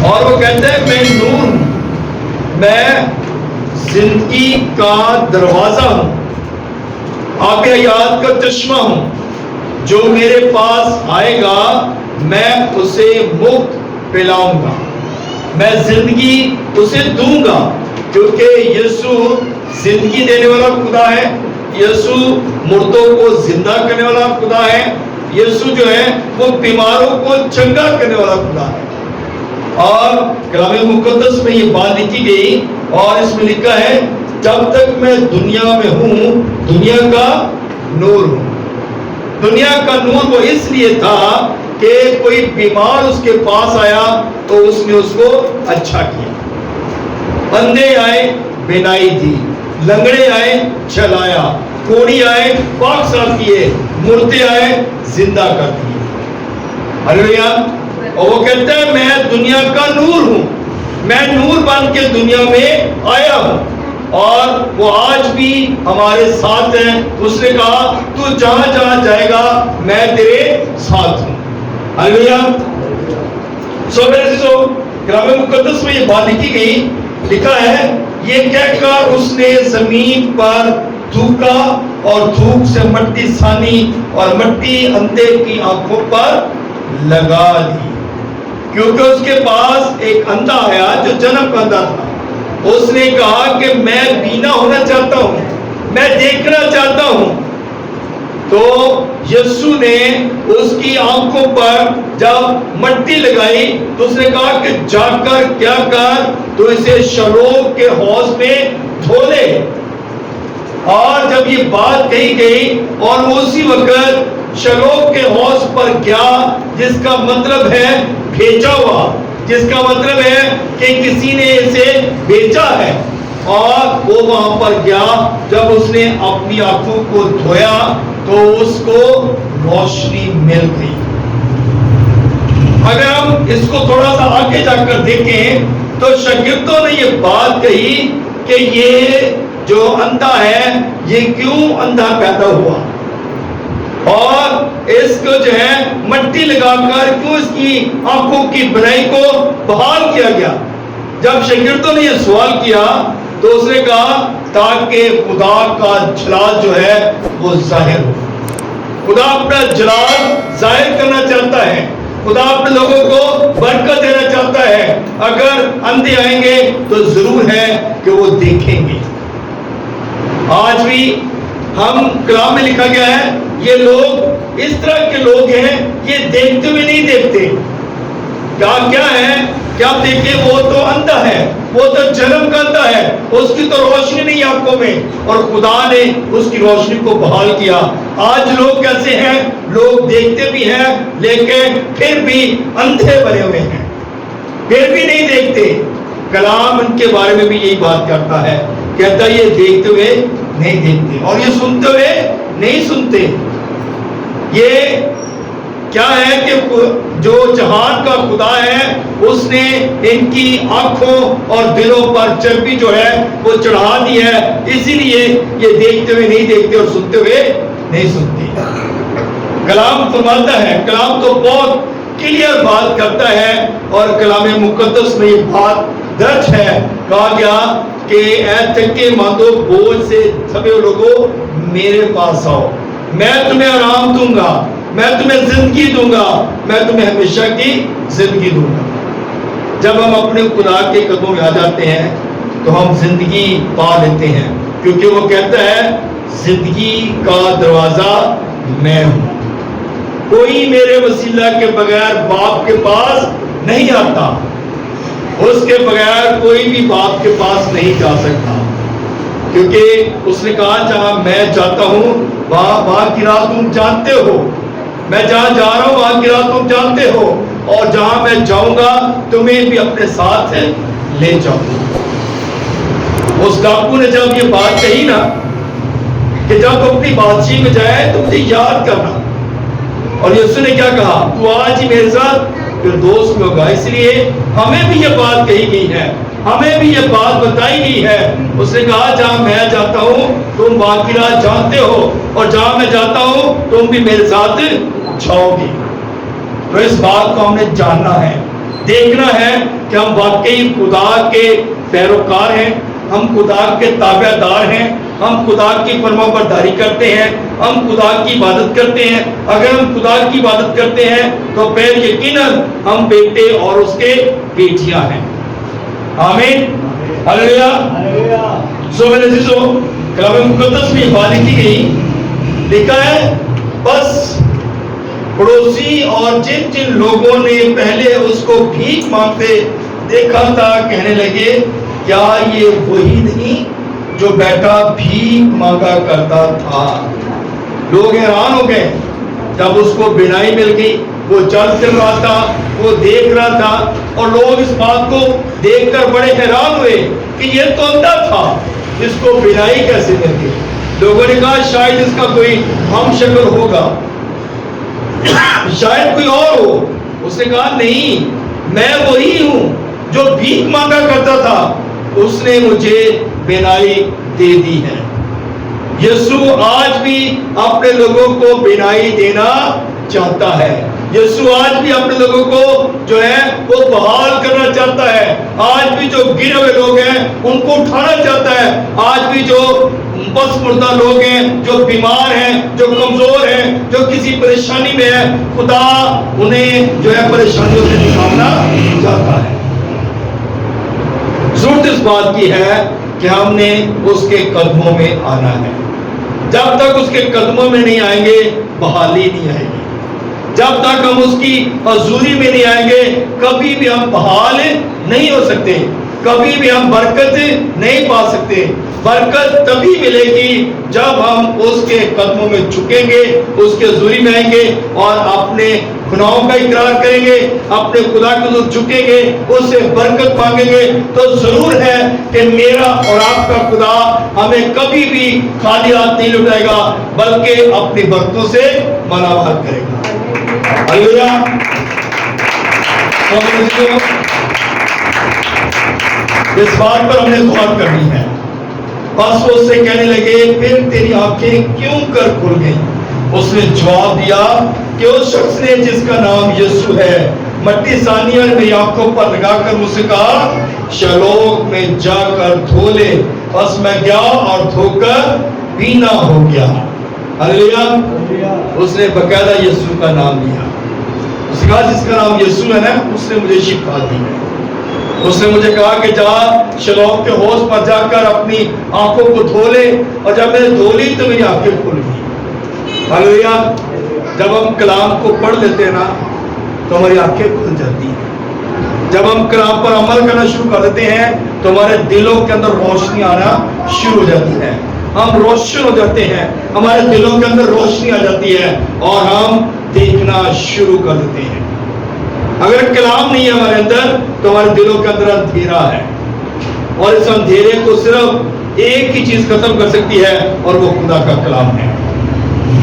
اور وہ کہتا ہے میں نور ہوں، میں زندگی کا دروازہ ہوں، آب حیات کا چشمہ ہوں، جو میرے پاس آئے گا میں اسے مفت پلاؤں گا، میں زندگی اسے دوں گا، کیونکہ یسوع زندگی دینے والا خدا ہے، یسوع مردوں کو زندہ کرنے والا خدا ہے، یسوع جو ہے وہ بیماروں کو چنگا کرنے والا خدا ہے۔ اور کلام مقدس میں یہ بات لکھی گئی اور اس میں لکھا ہے جب تک میں دنیا میں ہوں دنیا کا نور ہوں۔ دنیا کا نور وہ اس لیے تھا کہ کوئی بیمار اس کے پاس آیا تو اس نے اس کو اچھا کیا، اندھے آئے بینائی دی، لنگڑے آئے چلایا، کوڑی آئے پاک صاف کیے، مردے آئے زندہ کر دیے۔ ہلیلویا۔ اور وہ کہتا ہے میں دنیا کا نور ہوں، میں نور بن کے دنیا میں آیا ہوں، اور وہ آج بھی ہمارے ساتھ ہیں۔ اس نے کہا تو جہاں جہاں جائے گا میں تیرے ساتھ ہوں۔ ہلیلویا۔ سو میرے عزیزو، کلام مقدس میں یہ بات لکھی گئی، لکھا ہے یہ کہہ کر اس نے زمین پر تھوکا اور تھوک سے مٹی سانی اور مٹی اندھے کی آنکھوں پر لگا دی، کیونکہ اس کے پاس ایک اندھا آیا جو جنم کا اندھا تھا۔ اس نے کہا کہ میں بینا ہونا چاہتا ہوں، میں دیکھنا چاہتا ہوں۔ تو یسوع نے اس کی آنکھوں پر جب مٹی لگائی تو اس نے کہا کہ جا کر کیا کر تو اسے شلوم کے حوض میں دھو لے۔ اور جب یہ بات کہی گئی اور وہ اسی وقت شلوم کے حوض پر گیا، جس کا مطلب ہے بھیجا ہوا، جس کا مطلب ہے کہ کسی نے اسے بھیجا ہے، اور وہ وہاں پر گیا۔ جب اس نے اپنی آنکھوں کو دھویا تو اس کو روشنی مل گئی۔ اگر ہم اس کو تھوڑا سا آگے جا کر دیکھیں تو شاگردوں نے یہ بات کہی کہ یہ جو اندھا ہے یہ کیوں اندھا پیدا ہوا، اور اس کو جو ہے مٹی لگا کر کیوں اس کی آنکھوں کی بینائی کو بحال کیا گیا۔ جب شاگردوں نے یہ سوال کیا تو اس نے کہا تاکہ خدا کا جلال جو ہے وہ ظاہر ہو۔ خدا اپنا جلال ظاہر کرنا چاہتا ہے، خدا اپنے لوگوں کو برکت دینا چاہتا ہے۔ اگر اندھے آئیں گے تو ضرور ہے کہ وہ دیکھیں گے۔ آج بھی ہم کلام میں لکھا گیا ہے یہ لوگ اس طرح کے لوگ ہیں، یہ دیکھتے ہوئے نہیں دیکھتے۔ کیا ہے کیا دیکھیں؟ وہ تو اندھا ہے، وہ تو جنم کا اندھا ہے، اس کی تو روشنی نہیں آنکھوں میں، اور خدا نے اس کی روشنی کو بحال کیا۔ آج لوگ کیسے ہیں؟ لوگ دیکھتے بھی ہیں لیکن پھر بھی اندھے بنے ہوئے ہیں، پھر بھی نہیں دیکھتے۔ کلام ان کے بارے میں بھی یہی بات کرتا ہے، کہتا ہے یہ دیکھتے ہوئے نہیں دیکھتے اور یہ سنتے ہوئے نہیں سنتے۔ یہ کیا ہے کہ جو جہان کا خدا ہے اس نے ان کی آنکھوں اور دلوں پر چربی جو ہے وہ چڑھا دی ہے، اسی لیے یہ دیکھتے ہوئے نہیں دیکھتے اور سنتے ہوئے نہیں سنتے۔ کلام فرماتا ہے، کلام تو بہت کلیئر بات کرتا ہے، اور کلام مقدس میں یہ بات درج ہے، کہا گیا کہ اے تھکے ماندو بوجھ سے تھکے لوگوں میرے پاس آؤ، میں تمہیں آرام دوں گا، میں تمہیں زندگی دوں گا، میں تمہیں ہمیشہ کی زندگی دوں گا۔ جب ہم اپنے خدا کے قدموں میں آ جاتے ہیں تو ہم زندگی پا لیتے ہیں، کیونکہ وہ کہتا ہے زندگی کا دروازہ میں ہوں، کوئی میرے وسیلہ کے بغیر باپ کے پاس نہیں آتا، اس کے بغیر کوئی بھی باپ کے پاس نہیں جا سکتا، کیونکہ اس نے کہا جہاں میں جاتا ہوں وہاں کی راہ تم جانتے ہو، میں جہاں جا رہا ہوں وہاں کی راہ تم جانتے ہو، اور جہاں میں جاؤں گا تمہیں بھی اپنے ساتھ لے جاؤں گا۔ اس ڈاکو نے جب یہ بات کہی نا کہ جب تم اپنی بادشاہی میں جائے تو مجھے یاد کرنا، اور یسوع نے کیا کہا تو آج ہی میرے ساتھ پھر دوست میں ہوگا۔ اس لیے ہمیں بھی یہ بات کہی گئی ہے، ہمیں بھی یہ بات بتائی گئی ہے۔ اس نے کہا جہاں میں جاتا ہوں تم وہاں کی راہ جانتے ہو، اور جہاں میں جاتا ہوں تم بھی میرے ساتھ جاؤ گے۔ تو اس بات کو ہم نے جاننا ہے دیکھنا ہے کہ ہم واقعی خدا کے پیروکار ہیں، ہم خدا کے تابع دار ہیں، ہم خدا کی فرما برداری کرتے ہیں، ہم خدا کی عبادت کرتے ہیں۔ اگر ہم خدا کی عبادت کرتے ہیں تو پھر یقیناً ہم بیٹے اور اس کے بیٹیاں ہیں۔ آمین، ہلیلویا۔ سو میرے عزیزو، کلام مقدس میں بات لکھی گئی، لکھا ہے بس پڑوسی اور جن جن لوگوں نے پہلے اس کو بھیک مانگتے دیکھا تھا کہنے لگے کیا یہ وہی نہیں جو بیٹا بھیک مانگا کرتا تھا؟ لوگ حیران ہو گئے جب اس کو بینائی مل گئی، وہ چل پھر رہا تھا، وہ دیکھ رہا تھا، اور لوگ اس بات کو دیکھ کر بڑے حیران ہوئے کہ یہ تو اندھا تھا، اس کو بینائی کیسے مل گئی؟ لوگوں نے کہا شاید اس کا کوئی ہم شکل ہوگا، شاید کوئی اور ہو۔ اس نے کہا نہیں، میں وہی ہوں جو بھیک مانگا کرتا تھا، اس نے مجھے بینائی دے دی ہے۔ یسوع آج بھی اپنے لوگوں کو بینائی دینا چاہتا ہے۔ یسوع آج بھی اپنے لوگوں کو جو ہے وہ بحال کرنا چاہتا ہے۔ آج بھی جو گرے ہوئے لوگ ہیں ان کو اٹھانا چاہتا ہے۔ آج بھی جو بس مردہ لوگ ہیں، جو بیمار ہیں، جو کمزور ہیں، جو کسی پریشانی میں ہیں، خدا انہیں جو ہے پریشانیوں سے نکالنا چاہتا ہے۔ ضرورت اس بات کی ہے کہ ہم نے اس کے قدموں میں آنا ہے۔ جب تک اس کے قدموں میں نہیں آئیں گے بحالی نہیں آئے گی۔ جب تک ہم اس کی حضوری میں نہیں آئیں گے کبھی بھی ہم بحال نہیں ہو سکتے، کبھی بھی ہم برکت نہیں پا سکتے۔ برکت تبھی ملے گی جب ہم اس کے قدموں میں جھکیں گے، اس کے حضوری میں آئیں گے اور اپنے گناہوں کا اقرار کریں گے، اپنے خدا کے حضور جھکیں گے، اس سے برکت مانگیں گے، تو ضرور ہے کہ میرا اور آپ کا خدا ہمیں کبھی بھی خالی ہاتھ نہیں لوٹائے گا بلکہ اپنی برکتوں سے مالا مال کرے گا۔ ہلیلویا۔ اس بات پر ہم نے غور کرنی ہے۔ بس وہ اس سے کہنے لگے پھر تیری آنکھیں کیوں کر کھل گئیں؟ اس نے جواب دیا کہ اس شخص نے جس کا نام یسوع ہے مٹی سانی اور میری آنکھوں پر لگا کر مجھ سے کہا شلوم میں جا کر دھو لے۔ بس میں گیا اور دھو کر بینا ہو گیا۔ ہلیلویا۔ اس نے باقاعدہ یسوع کا نام لیا۔ اس نے کہا جس کا نام یسوع ہے نا اس نے مجھے شفا دی ہے۔ اس نے مجھے کہا کہ جا شلوم کے حوض پر جا کر اپنی آنکھوں کو دھو لے، اور جب میں نے دھو لی تو میری آنکھیں کھل گئی۔ ہلیلویا۔ جب ہم کلام کو پڑھ لیتے ہیں نا تو ہماری آنکھیں کھل جاتی ہیں۔ جب ہم کلام پر عمل کرنا شروع کر دیتے ہیں تو ہمارے دلوں کے اندر روشنی آنا شروع ہو جاتی ہے، ہم روشن ہو جاتے ہیں، ہمارے دلوں کے اندر روشنی آ جاتی ہے اور ہم دیکھنا شروع کر دیتے ہیں۔ اگر کلام نہیں ہے ہمارے اندر تو ہمارے دلوں کے اندر اندھیرا ہے، اور اس اندھیرے کو صرف ایک ہی چیز ختم کر سکتی ہے اور وہ خدا کا کلام ہے۔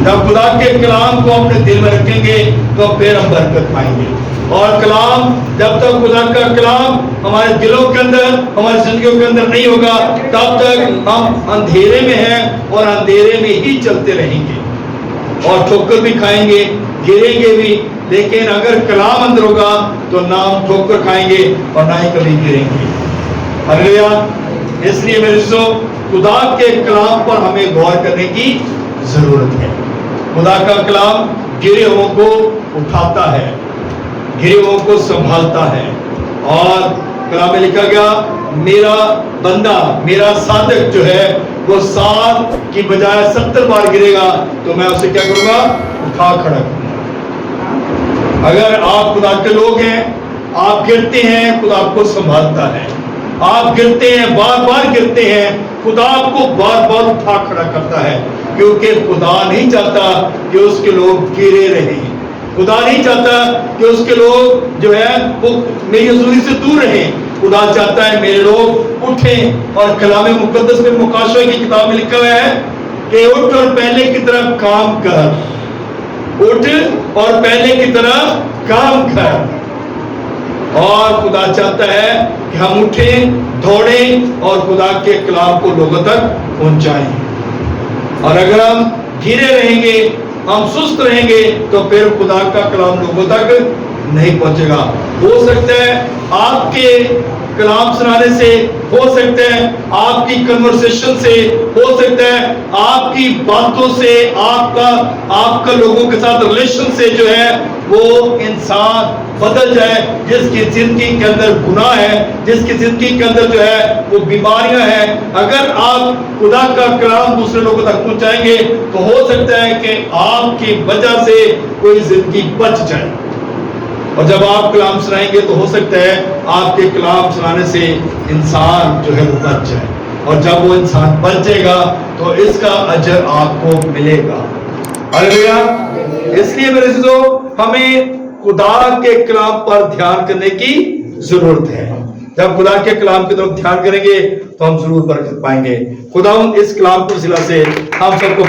جب خدا کے کلام کو اپنے دل میں رکھیں گے تو پھر ہم برکت پائیں گے، اور کلام جب تک خدا کا کلام ہمارے دلوں کے اندر ہماری زندگیوں کے اندر نہیں ہوگا تب تک ہم اندھیرے میں ہیں اور اندھیرے میں ہی چلتے رہیں گے اور ٹھوکر بھی کھائیں گے، گریں گے بھی، لیکن اگر کلام اندر ہوگا تو نہ ہم ٹھوکر کھائیں گے اور نہ ہی کبھی گریں گے۔ ہلیلویا۔ اس لیے میرے دوستو خدا کے کلام پر ہمیں غور کرنے کی ضرورت ہے۔ خدا کا کلام گرے ہوں کو اٹھاتا ہے، گرے ہوں کو سنبھالتا ہے، اور کلام میں لکھا گیا میرا بندہ میرا صادق جو ہے وہ 7 کی بجائے 70 بار گرے گا تو میں اسے کیا کروں گا؟ اٹھا کھڑا کروں گا۔ اگر آپ خدا کے لوگ ہیں، آپ گرتے ہیں، خدا آپ کو سنبھالتا ہے، آپ گرتے ہیں، بار بار گرتے ہیں، خدا آپ کو بار بار اٹھا کھڑا کرتا ہے، کیونکہ خدا نہیں چاہتا کہ اس کے لوگ گرے رہیں، خدا نہیں چاہتا کہ اس کے لوگ جو ہے وہ میری حضوری سے دور رہیں۔ خدا چاہتا ہے میرے لوگ اٹھیں، اور کلام مقدس میں مکاشفہ کی کتاب میں لکھا ہوا ہے کہ اٹھ اور پہلے کی طرح کام کر، اٹھ اور پہلے کی طرح کام کر۔ اور خدا چاہتا ہے کہ ہم اٹھیں، دوڑیں اور خدا کے کلام کو لوگوں تک پہنچائیں۔ اور اگر ہم گرے رہیں گے، ہم سست رہیں گے تو پھر خدا کا کلام لوگوں تک نہیں پہنچے گا. ہو سکتا ہے آپ کے کلام سنانے سے، ہو سکتا ہے آپ کی کنورسیشن سے، ہو سکتا ہے آپ کی باتوں سے، آپ کا لوگوں کے ساتھ ریلیشن سے جو ہے وہ انسان بدل جائے. جس کی زندگی کے اندر گناہ ہے، جس کی زندگی کے اندر جو ہے وہ بیماریاں ہیں، اگر آپ خدا کا کلام دوسرے لوگوں تک پہنچائیں گے تو ہو سکتا ہے کہ آپ کی وجہ سے کوئی زندگی بچ جائے. اور جب آپ کلام سنائیں گے تو ہو سکتا ہے آپ کے کلام سنانے سے انسان جو ہے وہ بچ جائے. اور جب وہ انسان بچ جائے گا تو اس کا اجر آپ کو ملے گا. ہاللیلویا. اس لیے میرے عزیزو ہمیں خدا کے کلام پر دھیان کرنے کی ضرورت ہے. جب خدا کے کلام کی طرف دھیان کریں گے تو ہم ضرور برکت پائیں گے. خدا اس کلام پر ضلع سے ہم سب کو